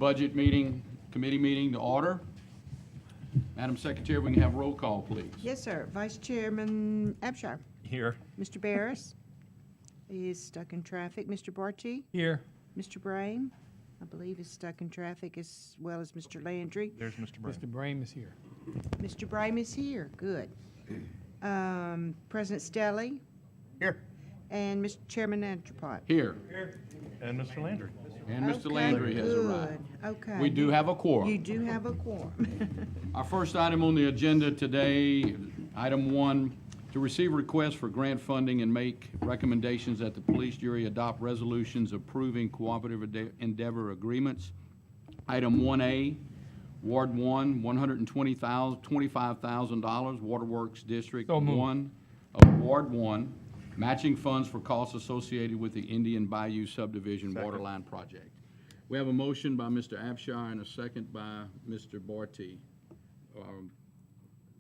Budget meeting, committee meeting to order. Madam Secretary, we can have roll call, please. Yes, sir. Vice Chairman Abshire. Here. Mr. Barris. He is stuck in traffic. Mr. Barchi. Here. Mr. Brame, I believe, is stuck in traffic as well as Mr. Landry. There's Mr. Brown. Mr. Brame is here. Mr. Brame is here. Good. President Stelly Here. and Mr. Chairman Antropot. Here, And Mr. Landry. and Mr. Okay, Landry has good. arrived. Okay. We do have a You quorum. do have a quorum. Our first item on the agenda today, item 1, to receive requests for grant funding and make recommendations that the police jury adopt resolutions approving cooperative endeavor agreements. Item 1A, Ward 1, $125,000, Waterworks District So moved. 1 of Ward 1, matching funds for costs associated with the Indian Bayou Subdivision Waterline Project. We have a motion by Mr. Abshire and a second by Mr. Barty.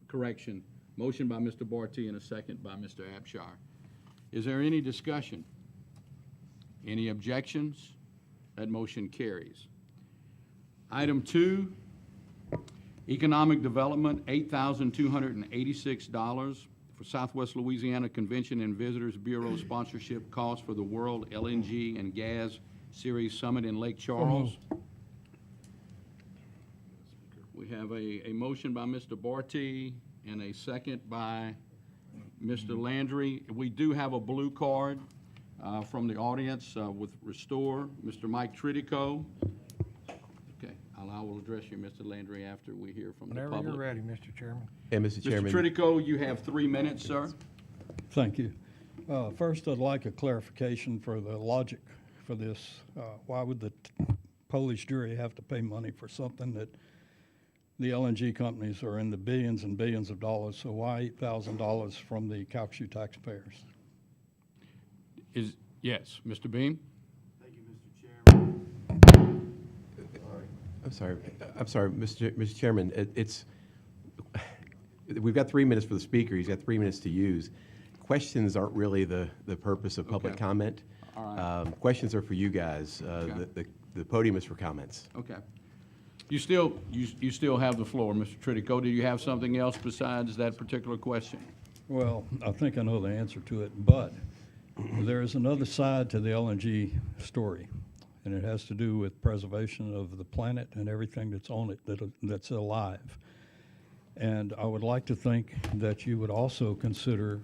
Correction, motion by Mr. Barty and a second by Mr. Abshire. Is there any discussion? Any objections? That motion carries. Item 2, Economic Development, $8,286 for Southwest Louisiana Convention and Visitors Bureau sponsorship costs for the World LNG and Gas Series Summit in Lake Charles. We have a motion by Mr. Barty and a second by Mr. Landry. We do have a blue card from the audience with Restore, Mr. Mike Tritico. Okay, I will address you, Mr. Landry, after we hear from the Whenever public. you're ready, Mr. Chairman. And Mr. Mr. Chairman, Tritico, you have 3 minutes, sir. Thank you. First, I'd like a clarification for the logic for this. Why would the Polish jury have to pay money for something that the LNG companies are in the billions and billions of dollars? So why $8,000 from the Calcasieu taxpayers? Yes, Mr. Beam? Thank you, Mr. Chairman. I'm sorry, Mr. Chairman, we've got 3 minutes for the speaker. He's got 3 minutes to use. Questions aren't really the purpose of public Okay. comment. All right. Questions are for you guys. Okay. The podium is for comments. Okay. You still have the floor, Mr. Tritico. Do you have something else besides that particular question? Well, I think I know the answer to it, but there is another side to the LNG story, and it has to do with preservation of the planet and everything that's on it that's alive. And I would like to think that you would also consider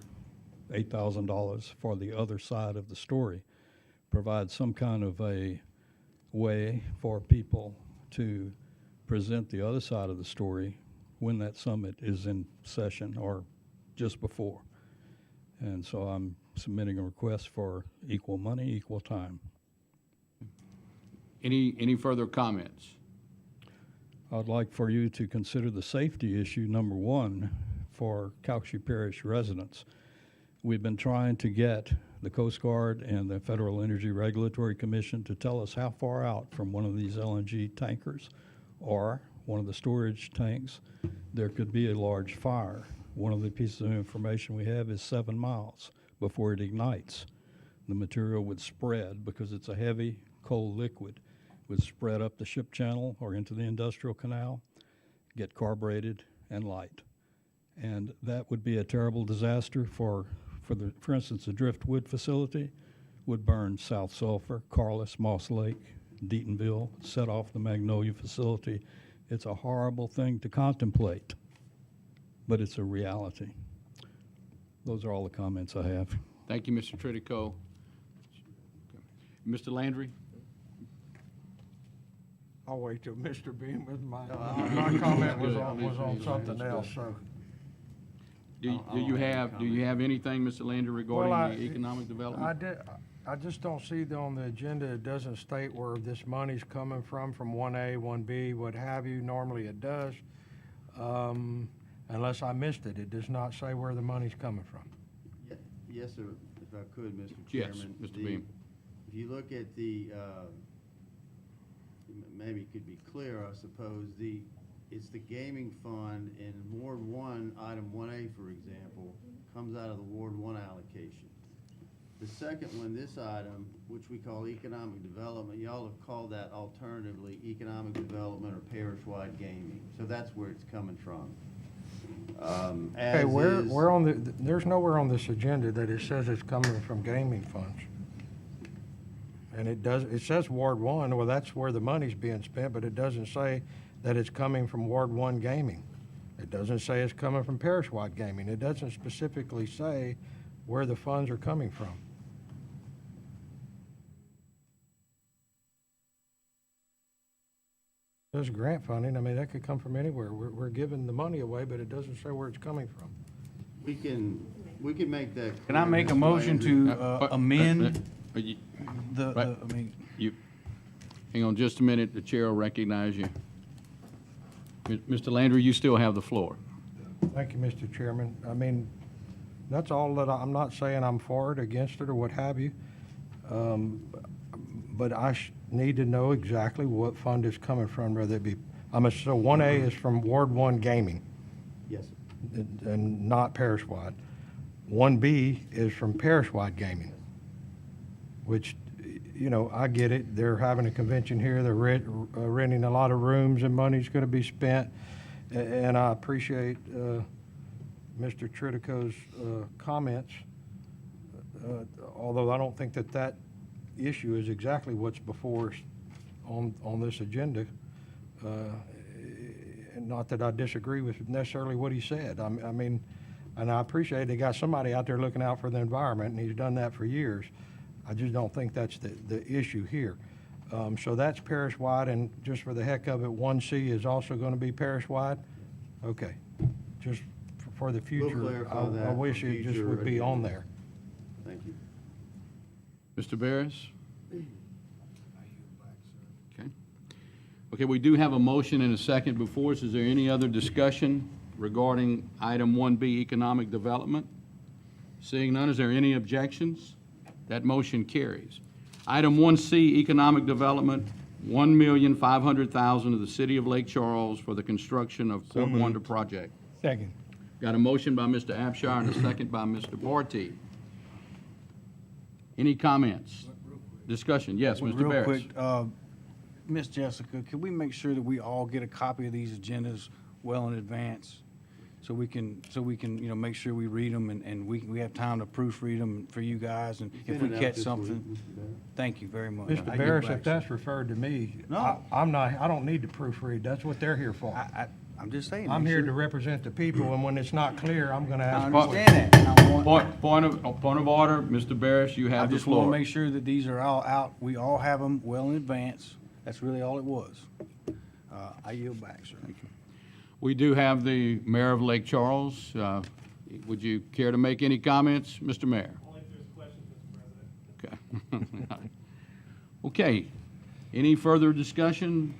$8,000 for the other side of the story, provide some kind of a way for people to present the other side of the story when that summit is in session or just before. And so I'm submitting a request for equal money, equal time. Any further comments? I'd like for you to consider the safety issue, number one, for Calcasieu Parish residents. We've been trying to get the Coast Guard and the Federal Energy Regulatory Commission to tell us how far out from one of these LNG tankers or one of the storage tanks there could be a large fire. One of the pieces of information we have is 7 miles before it ignites. The material would spread because it's a heavy, cold liquid, would spread up the ship channel or into the industrial canal, get carbureted and light. And that would be a terrible disaster for instance, the Driftwood facility would burn South Sulphur, Carless, Moss Lake, Deatonville, set off the Magnolia facility. It's a horrible thing to contemplate, but it's a reality. Those are all the comments I have. Thank you, Mr. Tritico. Mr. Landry? I'll wait till Mr. Beam with my comment was on something else, so. Do you have anything, Mr. Landry, regarding Well, the economic development? I just don't see on the agenda, it doesn't state where this money's coming from 1A, 1B, what have you. Normally it does. Unless I missed it, it does not say where the money's coming from. Yes, sir, if I could, Mr. Yes, Chairman. Mr. Beam. If you look at the, maybe it could be clear, I suppose, it's the gaming fund in Ward 1, item 1A, for example, comes out of the Ward 1 allocation. The second one, this item, which we call economic development, y'all have called that alternatively economic development or parish-wide gaming. So that's where it's coming from. Okay, As where, is- where on the, there's nowhere on this agenda that it says it's coming from gaming funds. And it says Ward 1, well, that's where the money's being spent, but it doesn't say that it's coming from Ward 1 gaming. It doesn't say it's coming from parish-wide gaming. It doesn't specifically say where the funds are coming from. There's grant funding, I mean, that could come from anywhere. We're giving the money away, but it doesn't say where it's coming from. We can make that. Can I clear, make a Mr. motion Landry. to amend You- I mean, You, hang on just a minute, the chair will recognize you. Mr. Landry, you still have the floor. Thank you, Mr. Chairman. I mean, that's all that I'm not saying I'm for it, against it, or what have you. But I need to know exactly what fund it's coming from, whether it be, so 1A is from Ward 1 Gaming Yes, sir. and not parish-wide. 1B is from parish-wide gaming, which, you know, I get it. They're having a convention here. They're renting a lot of rooms and money's going to be spent. And I appreciate Mr. Tritico's comments, although I don't think that issue is exactly what's before us on this agenda. And not that I disagree with necessarily what he said. I mean, and I appreciate they got somebody out there looking out for the environment, and he's done that for years. I just don't think that's the issue here. So that's parish-wide, and just for the heck of it, 1C is also going to be parish-wide? Okay, just for the future, clarify that I for wish it just future would be on agendas. there. Thank you. Mr. Barris? Okay. Okay, we do have a motion and a second before us. Is there any other discussion regarding item 1B, economic development? Seeing none, is there any objections? That motion carries. Item 1C, economic development, $1,500,000 of the city of Lake Charles for the construction of Port Wonder project. second. Got a motion by Mr. Abshire and a second by Mr. Barty. Any comments? Discussion? Yes, Mr. Real Barris. quick, Miss Jessica, can we make sure that we all get a copy of these agendas well in advance? So we can, you know, make sure we read them and we have time to proofread them for you guys, and if we Send it out catch this something, week, Mr. Barrett. thank you very much. Mr. I yield Barris, back, if that's referred to me, No. I don't need to proofread. That's what they're here for. I'm just saying. I'm make here sure- to represent the people, and when it's not clear, I'm going to I ask. understand that. and I want- Point of order, Mr. Barris, you I have the just want to floor. make sure that these are all out, we all have them well in advance. That's really all it was. I yield back, sir. We do have the mayor of Lake Charles. Would you care to make any comments, Mr. Mayor? Only if there's questions, Mr. President. Okay. Okay. Any further discussion?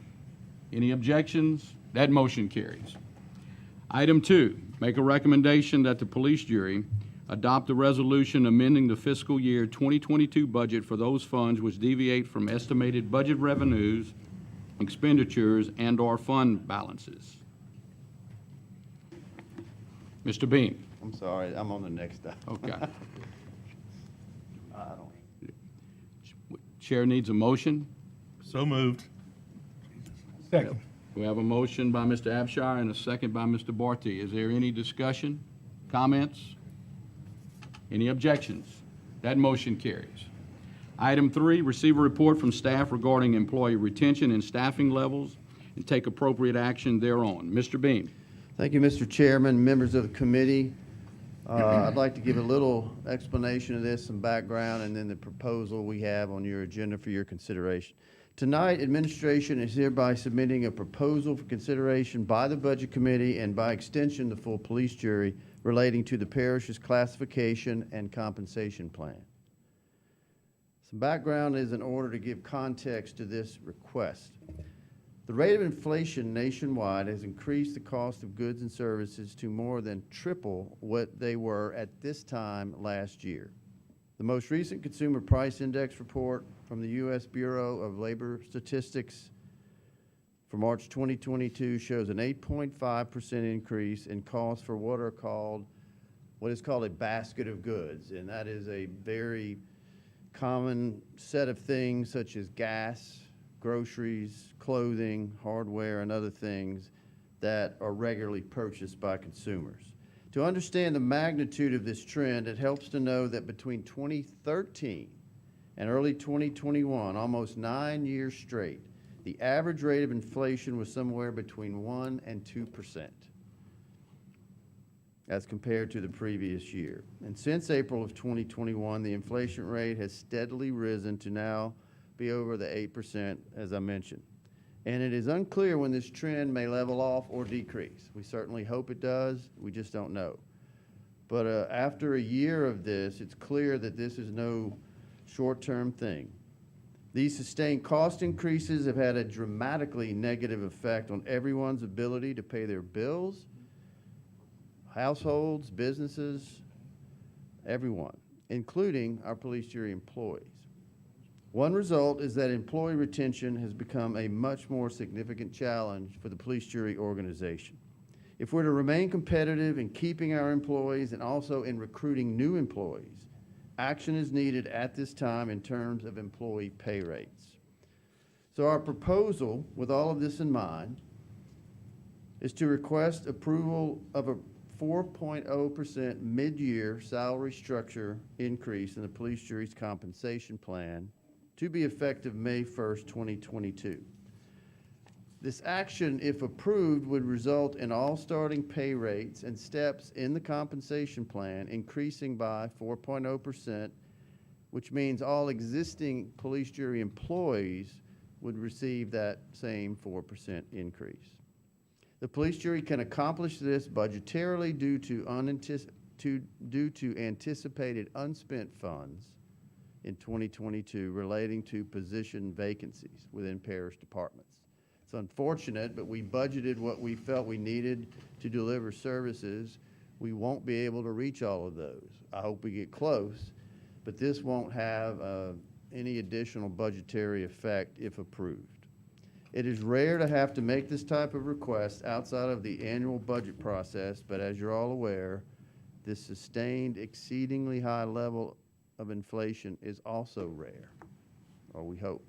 Any objections? That motion carries. Item 2, make a recommendation that the police jury adopt a resolution amending the fiscal year 2022 budget for those funds which deviate from estimated budget revenues, expenditures, and/or fund balances. Mr. Beam? I'm sorry, I'm on the next item. Okay. I don't. Chair needs a motion. So moved. Second. We have a motion by Mr. Abshire and a second by Mr. Barty. Is there any discussion, comments? Any objections? That motion carries. Item 3, receive a report from staff regarding employee retention and staffing levels and take appropriate action thereon. Mr. Beam? Thank you, Mr. Chairman, members of the committee. I'd like to give a little explanation of this, some background, and then the proposal we have on your agenda for your consideration. Tonight, administration is hereby submitting a proposal for consideration by the Budget Committee and by extension the full police jury relating to the parish's classification and compensation plan. Some background is in order to give context to this request. The rate of inflation nationwide has increased the cost of goods and services to more than triple what they were at this time last year. The most recent Consumer Price Index report from the U.S. Bureau of Labor Statistics for March 2022 shows an 8.5% increase in costs for what are called what is called a basket of goods, and that is a very common set of things such as gas, groceries, clothing, hardware, and other things that are regularly purchased by consumers. To understand the magnitude of this trend, it helps to know that between 2013 and early 2021, almost 9 years straight, the average rate of inflation was somewhere between 1% and 2%, as compared to the previous year. And since April of 2021, the inflation rate has steadily risen to now be over the 8%, as I mentioned. And it is unclear when this trend may level off or decrease. We certainly hope it does, we just don't know. But after a year of this, it's clear that this is no short-term thing. These sustained cost increases have had a dramatically negative effect on everyone's ability to pay their bills, households, businesses, everyone, including our police jury employees. One result is that employee retention has become a much more significant challenge for the police jury organization. If we're to remain competitive in keeping our employees and also in recruiting new employees, action is needed at this time in terms of employee pay rates. So our proposal, with all of this in mind, is to request approval of a 4.0% mid-year salary structure increase in the police jury's compensation plan to be effective May 1st, 2022. This action, if approved, would result in all starting pay rates and steps in the compensation plan increasing by 4.0%, which means all existing police jury employees would receive that same 4% increase. The police jury can accomplish this budgetarily due to anticipated unspent funds in 2022 relating to position vacancies within parish departments. It's unfortunate, but we budgeted what we felt we needed to deliver services. We won't be able to reach all of those. I hope we get close, but this won't have any additional budgetary effect if approved. It is rare to have to make this type of request outside of the annual budget process, but as you're all aware, this sustained, exceedingly high level of inflation is also rare, or we hope.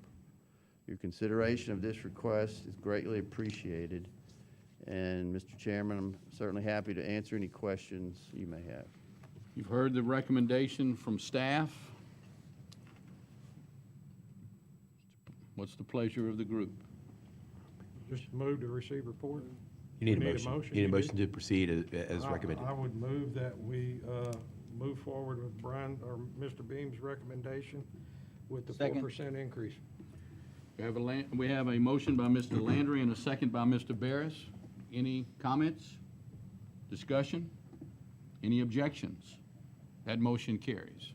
Your consideration of this request is greatly appreciated. And Mr. Chairman, I'm certainly happy to answer any questions you may have. You've heard the recommendation from staff. What's the pleasure of the group? Just move to receive report. You need a We need a motion. motion, You need a you motion to proceed as recommended. I would move that we move forward with Brian, or Mr. Beam's recommendation with the Second. 4% increase. We have a motion by Mr. Landry and a second by Mr. Barris. Any comments? Discussion? Any objections? That motion carries.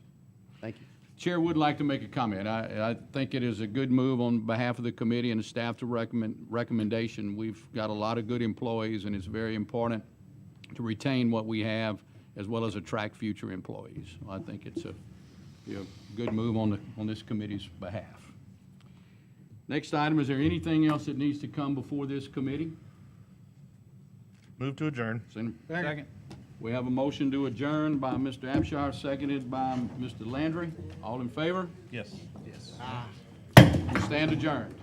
Thank you. Chair would like to make a comment. I think it is a good move on behalf of the committee and the staff to recommendation. We've got a lot of good employees, and it's very important to retain what we have as well as attract future employees. I think it's a good move on this committee's behalf. Next item, is there anything else that needs to come before this committee? Move to adjourn. Second. We have a motion to adjourn by Mr. Abshire, seconded by Mr. Landry. All in favor? Yes. We stand adjourned.